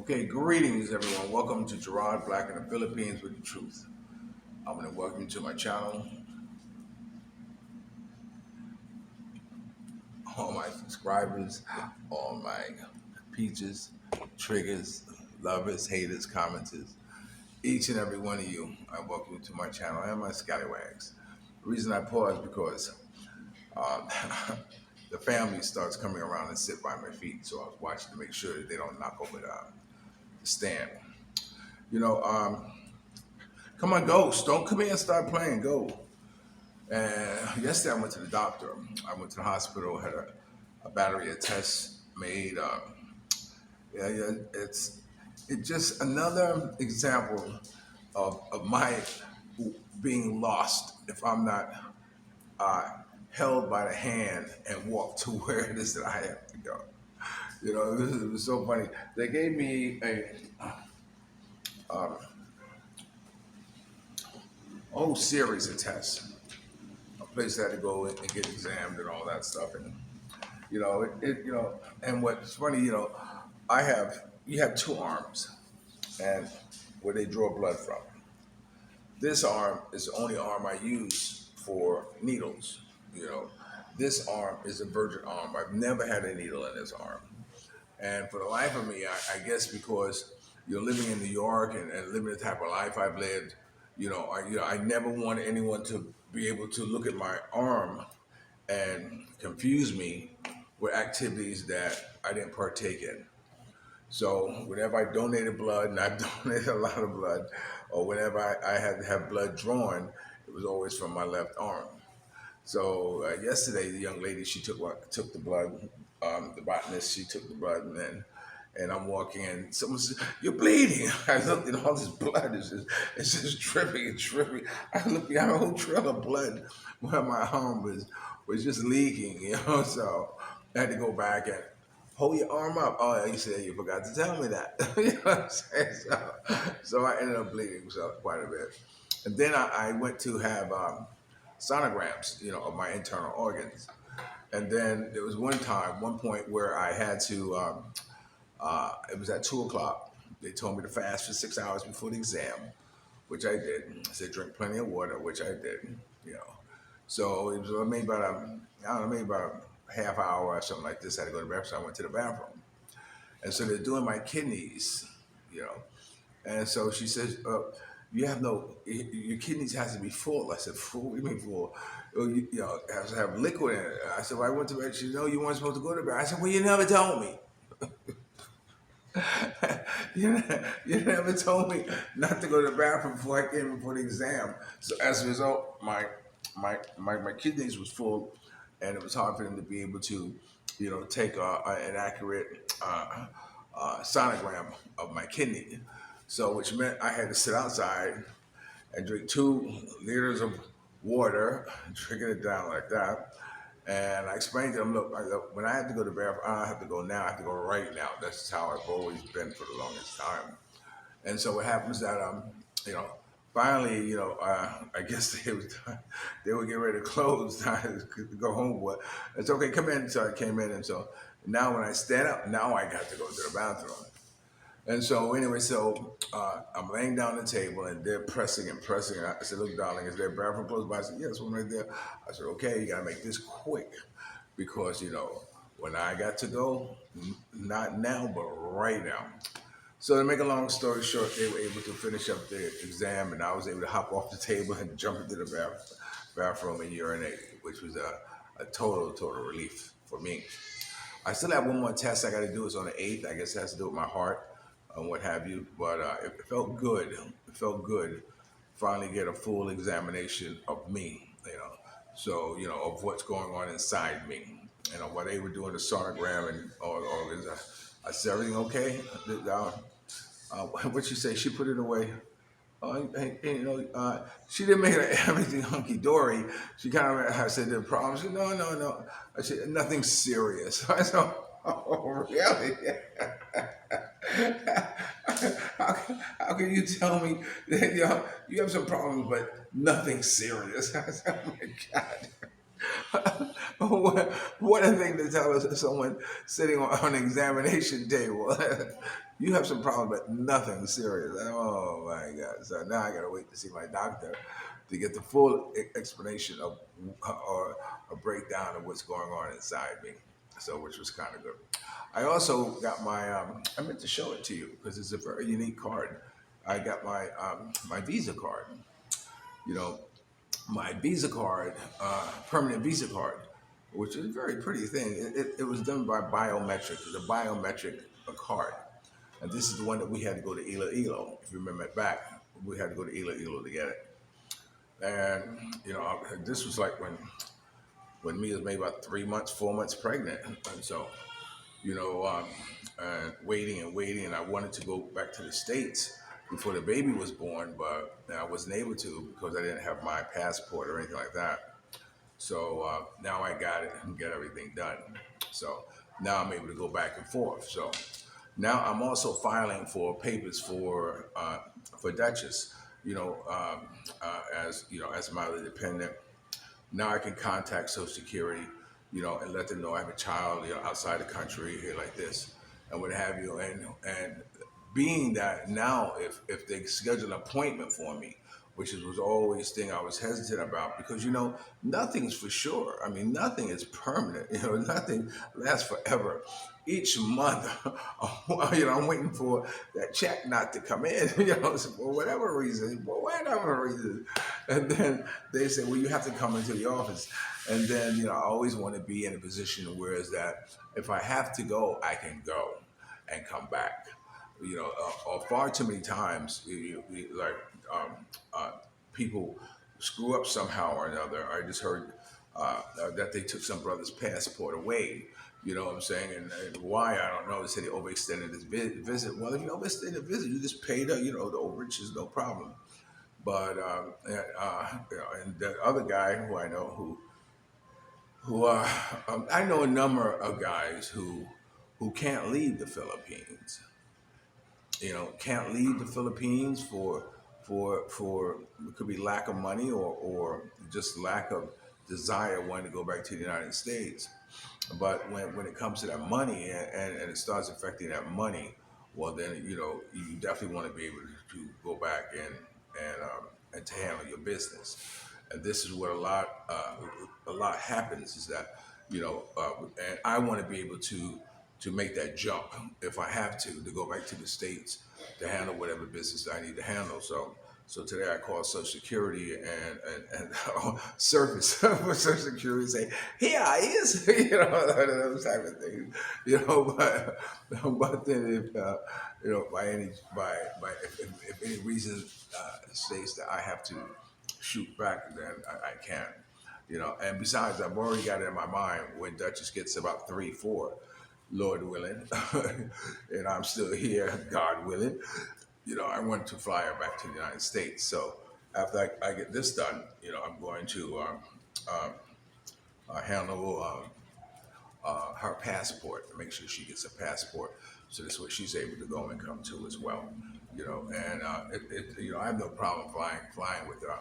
Okay, greetings everyone. Welcome to Gerard Black in the Philippines with the Truth. I'm going to welcome you to my channel, all my subscribers, all my peaches, triggers, lovers, haters, commenters, each and every one of you. I welcome you to my channel and my scallywags. The reason I pause because um, the family starts coming around and sit by my feet, so I was watching to make sure that they don't knock over the stand. You know, come on, Ghost, don't come here and start playing. Go. And yesterday I went to the doctor. I went to the hospital, had a battery of tests made. Yeah, it's just another example of my being lost if I'm not uh, held by the hand and walk to where it is that I have to go. It was so funny. They gave me a um, whole series of tests. A place I had to go and get examined and all that stuff. And and what's funny, you have two arms, and where they draw blood from. This arm is the only arm I use for needles. You know, this arm is a virgin arm. I've never had a needle in this arm, and for the life of me, I guess because you're living in New York and living the type of life I've lived, I never wanted anyone to be able to look at my arm and confuse me with activities that I didn't partake in. So whenever I donated blood, and I've donated a lot of blood, or whenever I had to have blood drawn, it was always from my left arm. So yesterday, the young lady took the blood. The botanist, she took the blood, and I'm walking in. Someone says, "You're bleeding." I looked, and all this blood it's just dripping and dripping. I looked, I had a whole trail of blood where my arm was just leaking. So I had to go back and hold your arm up. Oh, he said, "You forgot to tell me that." You know what I'm saying? So I ended up bleeding quite a bit, and then I went to have sonograms, of my internal organs. And then there was one point where I had to. It was at 2 o'clock. They told me to fast for 6 hours before the exam, which I did. I said drink plenty of water, which I did. You know, so it was maybe about I don't know, maybe about a half hour or something like this. I had to go to the bathroom. So I went to the bathroom, and so they're doing my kidneys. You know, and so she says, "You have your kidneys has to be full." I said, "Full? What do you mean full? Oh, it has to have liquid in it." I said, "Well, I went to bed." She said, "No, you weren't supposed to go to bed." I said, "Well, you never told me." You never told me not to go to the bathroom before I came in for the exam. So as a result, my kidneys was full, and it was hard for them to be able to, take an accurate sonogram of my kidney. So which meant I had to sit outside and drink 2 liters of water, drinking it down like that. And I explained to them, look, when I have to go to the bathroom, I don't have to go now. I have to go right now. That's just how I've always been for the longest time. And so what happens that you know, finally, I guess they would get ready to close time to go home. But it's okay, come in. So I came in, and so now when I stand up, now I got to go to the bathroom. And so anyway, I'm laying down on the table and they're pressing and pressing. I said, "Look, darling, is there a bathroom close by?" I said, "Yes, one right there." I said, "Okay, you gotta make this quick because when I got to go, not now, but right now." So to make a long story short, they were able to finish up the exam, and I was able to hop off the table and jump into the bathroom and urinate, which was a total relief for me. I still have one more test I got to do. It's on the 8th. I guess it has to do with my heart and what have you. But it felt good. It felt good. Finally get a full examination of me, So, of what's going on inside me. What they were doing the sonogram and all this. I said, "Everything okay?" What she say? She put it away. She didn't make everything hunky dory. She kind of, I said, "The problem." She said, "No, no, no." I said, "Nothing serious." I said, "Oh, really?" How can you tell me that you have some problems, but nothing serious? I said, "Oh my God." what a thing to tell us someone sitting on an examination table. You have some problem, but nothing serious. Oh my God! So now I gotta wait to see my doctor to get the full explanation of or a breakdown of what's going on inside me. So, which was kind of good. I also got my. I meant to show it to you because it's a very unique card. I got my Visa card. You know, my Visa card, permanent Visa card, which is a very pretty thing. It was done by biometric. It's a biometric card, and this is the one that we had to go to Iloilo. If you remember it back, we had to go to Iloilo to get it. And this was like when Mia was maybe about 3 months, 4 months pregnant, and so you know, and waiting and waiting, and I wanted to go back to the States before the baby was born, but I wasn't able to because I didn't have my passport or anything like that. So now I got it and get everything done. So now I'm able to go back and forth. So now I'm also filing for papers for Duchess. As as mildly dependent. Now I can contact Social Security, and let them know I have a child, outside the country here like this, and what have you. And being that now, if they schedule an appointment for me, which was always thing I was hesitant about because nothing's for sure. I mean, nothing is permanent. Nothing lasts forever. Each month, I'm waiting for that check not to come in. For whatever reason, and then they say, well, you have to come into the office, and then I always want to be in a position where is that if I have to go, I can go and come back. Far too many times, like um, uh, people screw up somehow or another. I just heard that they took some brother's passport away. You know what I'm saying? And why, I don't know. They said he overextended his visit. Well, if you overextend a visit, you just pay the overage is no problem. But and the other guy who I know who I know a number of guys who can't leave the Philippines. Can't leave the Philippines for it could be lack of money or just lack of desire wanting to go back to the United States. But when it comes to that money and it starts affecting that money, well then you definitely want to be able to go back and to handle your business. And this is what a lot happens is that and I want to be able to make that jump if I have to go back to the states to handle whatever business I need to handle. So today I called Social Security and service for Social Security and say, here I is, those type of things, but then if by any by if any reason states that I have to shoot back, then I can. And besides, I've already got it in my mind when Duchess gets about 3, 4, Lord willing, and I'm still here, God willing. I want to fly her back to the United States. So after I get this done, I'm going to handle her passport and make sure she gets a passport. So this way she's able to go and come too as well. And I have no problem flying with her.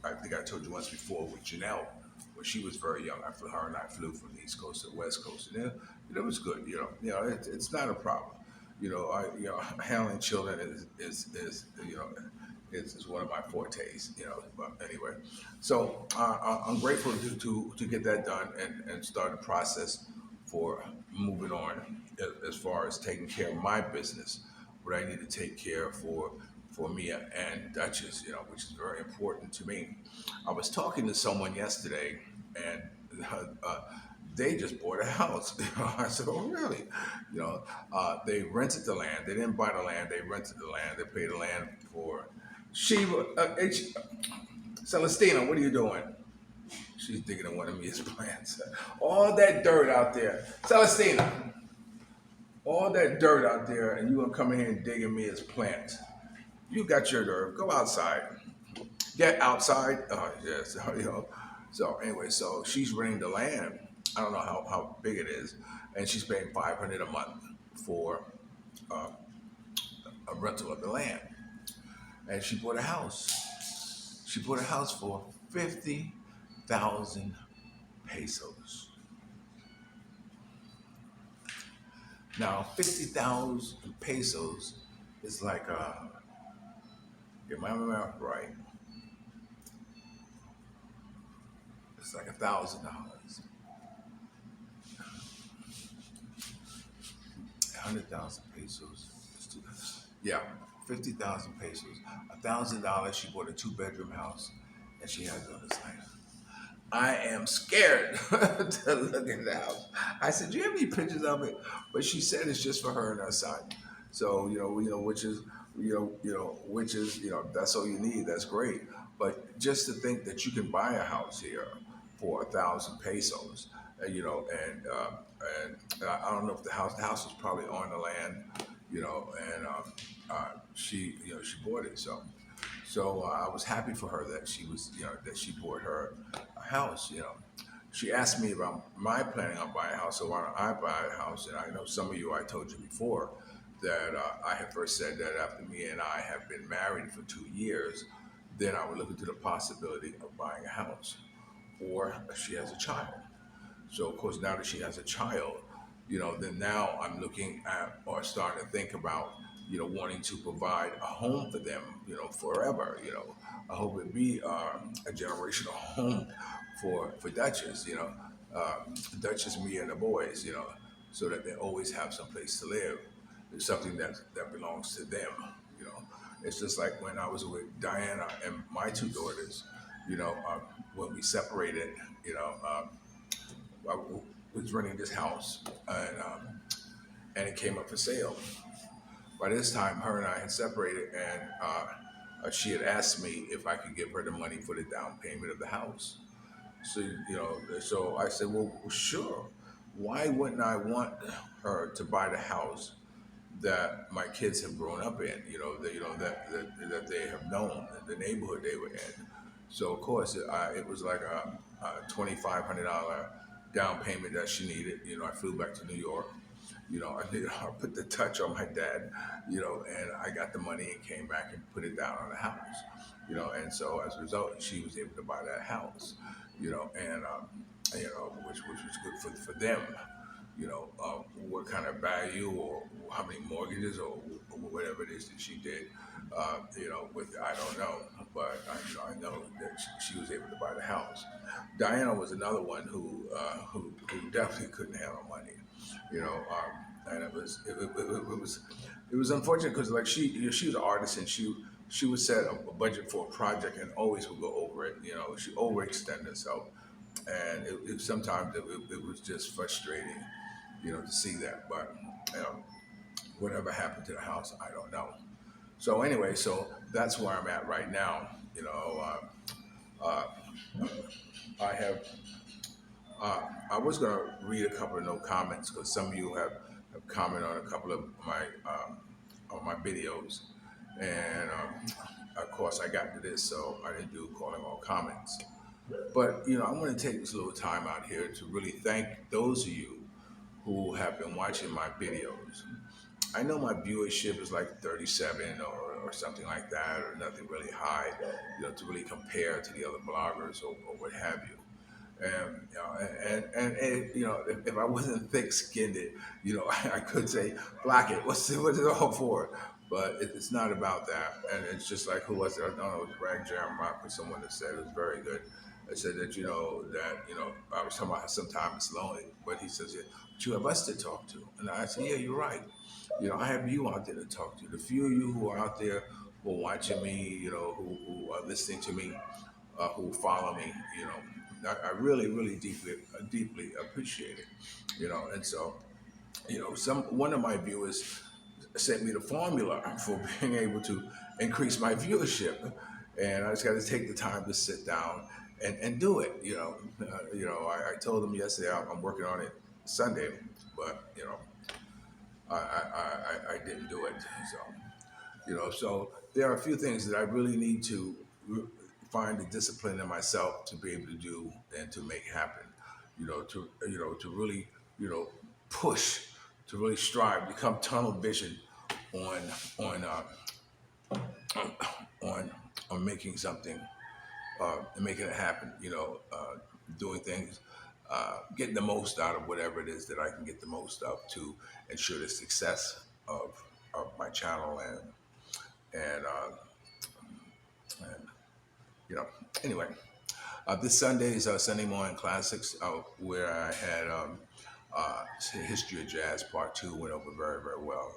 I think I told you once before with Janelle when she was very young. Her and I flew from the East Coast to the West Coast, and it was good. It's not a problem. Handling children is is one of my fortes. But anyway, so I'm grateful to get that done and start the process for moving on as far as taking care of my business, what I need to take care of for Mia and Duchess, which is very important to me. I was talking to someone yesterday, and uh, they just bought a house. I said, "Oh, really?" They rented the land. They didn't buy the land. They rented the land. They paid the land for. Sheba, Celestina, what are you doing? She's digging in one of Mia's plants. All that dirt out there, Celestina. All that dirt out there, and you gonna come in here and dig in Mia's plants. You got your nerve. Go outside. Get outside. Oh, yes. So anyway, so she's renting the land. I don't know how big it is, and she's paying $500 a month for uh, a rental of the land. And she bought a house. She bought a house for $50,000. pesos. Now, 50,000 pesos is like, get my math right, it's like $1,000. 100,000 pesos. Yeah, 50,000 pesos. $1,000. She bought a two-bedroom house, and she has it on the side. I am scared to look at the house. I said, "Do you have any pictures of it?" But she said it's just for her and her son. So which is, that's all you need. That's great. But just to think that you can buy a house here for 1,000 pesos, and I don't know if the house was probably on the land, and she bought it. So I was happy for her that she bought her a house. She asked me about my planning on buying a house. So why don't I buy a house? And I know some of you, I told you before that I had first said that after me and I have been married for 2 years, then I would look into the possibility of buying a house. Or she has a child. So of course, now that she has a child, then now I'm looking at or starting to think about, wanting to provide a home for them, forever. I hope it be a generational home for Duchess. Duchess, me, and the boys. So that they always have some place to live. It's something that belongs to them. You know, it's just like when I was with Diana and my two daughters. When we separated. I was renting this house, and it came up for sale. By this time, her and I had separated, and she had asked me if I could give her the money for the down payment of the house. So I said, well, sure. Why wouldn't I want her to buy the house that my kids have grown up in? That they have known, the neighborhood they were in. So of course, it was like a $2,500 down payment that she needed. I flew back to New York. I put the touch on my dad. And I got the money and came back and put it down on the house. And so as a result, she was able to buy that house. And which was good for them. What kind of value or how many mortgages or whatever it is that she did. With I don't know, but I know that she was able to buy the house. Diana was another one who definitely couldn't handle money. And it was unfortunate because like she was an artist and she would set a budget for a project and always would go over it. She overextended herself, and sometimes it was just frustrating, to see that. But you know, whatever happened to the house, I don't know. So anyway, so that's where I'm at right now. Uh, I have. I was going to read a couple of no comments because some of you have commented on a couple of my videos, and of course I got to this, so I didn't do calling all comments. But I'm going to take this little time out here to really thank those of you who have been watching my videos. I know my viewership is like 37 or something like that, or nothing really high, to really compare to the other bloggers or what have you. And if I wasn't thick-skinned, I could say block it. What's it all for? But it's not about that. And it's just like who was it? I don't know. It was Rag Jeremiah or someone that said it was very good. I said that I was talking about how sometimes it's lonely, but he says, yeah, but you have us to talk to. And I said, yeah, you're right. I have you out there to talk to. The few of you who are out there who are watching me, who are listening to me, who follow me, I really, really deeply appreciate it, And so, one of my viewers sent me the formula for being able to increase my viewership, and I just got to take the time to sit down and do it. I told them yesterday I'm working on it Sunday, but I didn't do it. So there are a few things that I really need to find the discipline in myself to be able to do and to make happen. To really, push, to really strive, become tunnel vision on on on making something and making it happen. Doing things getting the most out of whatever it is that I can get the most of to ensure the success of my channel and you know anyway. This Sunday is Sunday morning classics, where I had history of jazz part two went over very very well.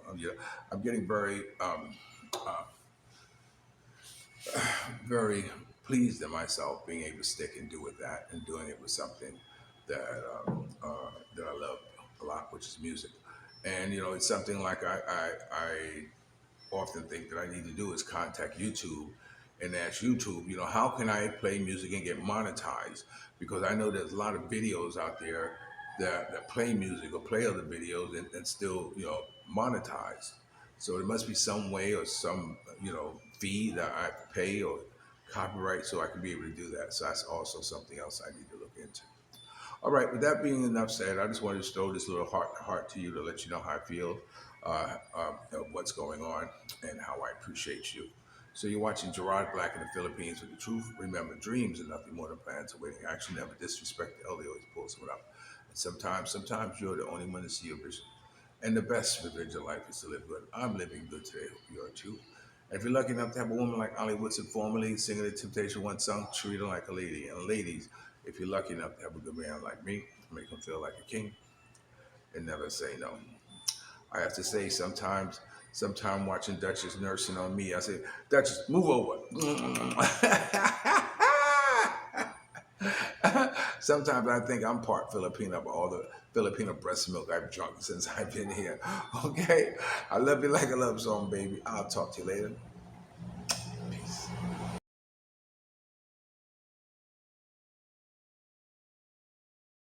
I'm getting uh, very pleased in myself being able to stick and do with that and doing it with something that that I love a lot, which is music. And it's something like I often think that I need to do is contact YouTube and ask YouTube, how can I play music and get monetized? Because I know there's a lot of videos out there that play music or play other videos and still, monetize. So there must be some way or some, fee that I have to pay or copyright so I can be able to do that. So that's also something else I need to look into. All right, with that being enough said, I just wanted to throw this little heart to you to let you know how I feel, of what's going on, and how I appreciate you. So you're watching Gerard Black in the Philippines with the truth. Remember, dreams are nothing more than plans awaiting action. Never disrespect the elder, always pull someone up. And sometimes you're the only one to see your vision. And the best revenge of life is to live good. I'm living good today. Hope you are too. And if you're lucky enough to have a woman like Ollie Woodson formerly singing the Temptation One song, treat her like a lady. And ladies, if you're lucky enough to have a good man like me, make him feel like a king and never say no. I have to say sometime watching Duchess nursing on me, I say, Duchess, move over. Sometimes I think I'm part Filipino by all the Filipino breast milk I've drunk since I've been here. Okay? I love you like a love song, baby. I'll talk to you later. Peace.